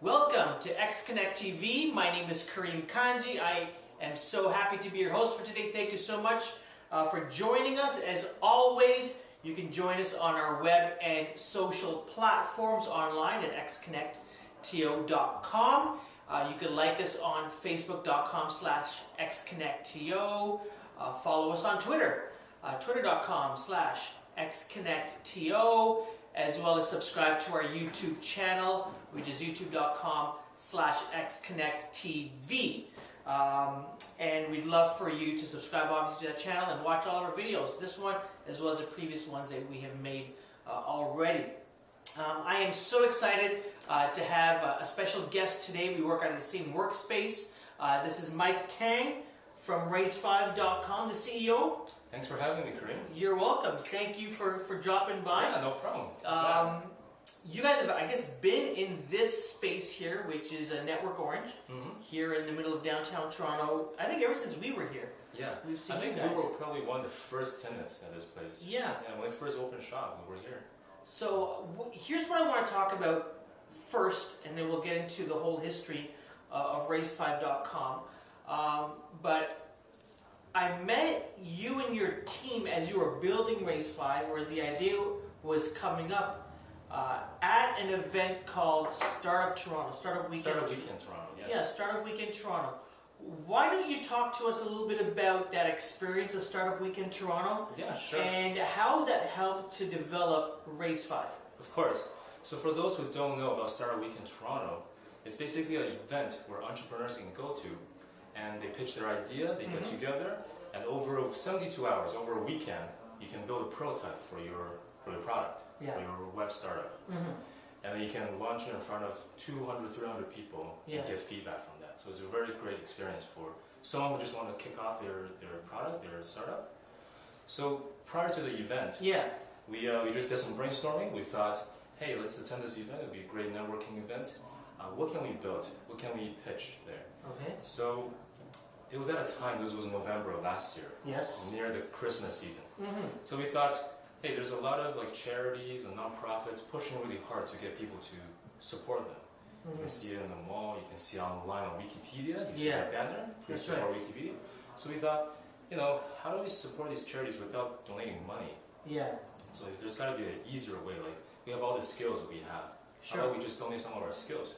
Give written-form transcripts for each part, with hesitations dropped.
Welcome to XConnect TV. My name is Karim Kanji. I am so happy to be your host for today. Thank you so much for joining us. As always, you can join us on our web and social platforms online at xconnectto.com. You can like us on facebook.com/xconnectto. Follow us on Twitter, twitter.com/xconnectto, as well as subscribe to our YouTube channel, which is youtube.com/xconnecttv. And we'd love for you to subscribe obviously to that channel and watch all of our videos, this one as well as the previous ones that we have made already. I am so excited to have a special guest today. We work out of the same workspace. This is Mike Tang from Raise5.com, the CEO. Thanks for having me, Karim. You're welcome. Thank you for dropping by. Yeah, no problem. You guys have, I guess, been in this space here, which is a Network Orange, here in the middle of downtown Toronto, I think ever since we were here. Yeah, we've seen I think you guys. we were probably one of the first tenants at this place. Yeah. Yeah, when we first opened shop, we were here. So here's what I want to talk about first, and then we'll get into the whole history of Raise5.com. But I met you and your team as you were building Raise5, or as the idea was coming up at an event called Startup Toronto, Startup Weekend Toronto, yes. Yeah, Startup Weekend Toronto. Why don't you talk to us a little bit about that experience of Startup Weekend Toronto? Yeah, sure. And how that helped to develop Raise5. Of course. So for those who don't know about Startup Weekend Toronto, it's basically an event where entrepreneurs can go to and they pitch their idea, they get together, and over 72 hours, over a weekend, you can build a prototype for your product, for your web startup. And then you can launch it in front of 200, 300 people and get feedback from that. So it's a very great experience for someone who just want to kick off their product, their startup. So prior to the event, we just did some brainstorming. We thought, hey, let's attend this event. It'll be a great networking event. What can we build? What can we pitch there? Okay. So it was at a time, this was November of last year. Yes. Near the Christmas season. So we thought, hey, there's a lot of charities and nonprofits pushing really hard to get people to support them. You can see it in the mall, you can see it online on Wikipedia, you see that banner, please support Wikipedia. So we thought, how do we support these charities without donating money? Yeah. So there's got to be an easier way. We have all the skills that we have. How about we just donate some of our skills?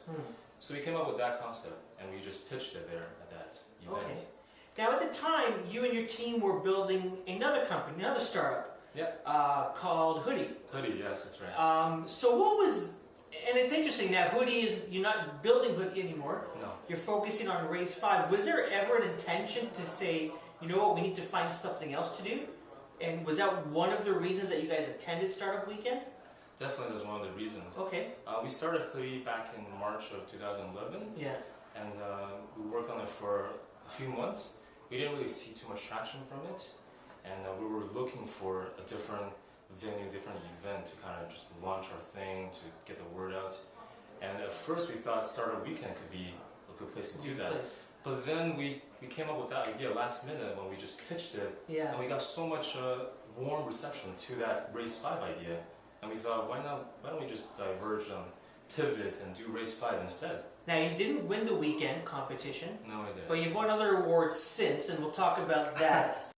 So we came up with that concept, and we just pitched it there at that event. Okay. Now at the time, you and your team were building another company, another startup, called Hoodie. Hoodie, yes, that's right. So what was, and it's interesting that Hoodie is, you're not building Hoodie anymore. No. You're focusing on Raise5. Was there ever an intention to say, you know what, we need to find something else to do? And was that one of the reasons that you guys attended Startup Weekend? Definitely, that's one of the reasons. Okay. We started Hoodie back in March of 2011. Yeah. And we worked on it for a few months. We didn't really see too much traction from it. And we were looking for a different venue, different event to kind of just launch our thing, to get the word out. And at first we thought Startup Weekend could be a good place to do that. But then we came up with that idea last minute when we just pitched it. Yeah. And we got so much warm reception to that Raise5 idea. And we thought, why don't we just diverge and pivot and do Raise5 instead? Now, you didn't win the weekend competition. No, I didn't. But you've won other awards since, and we'll talk about that.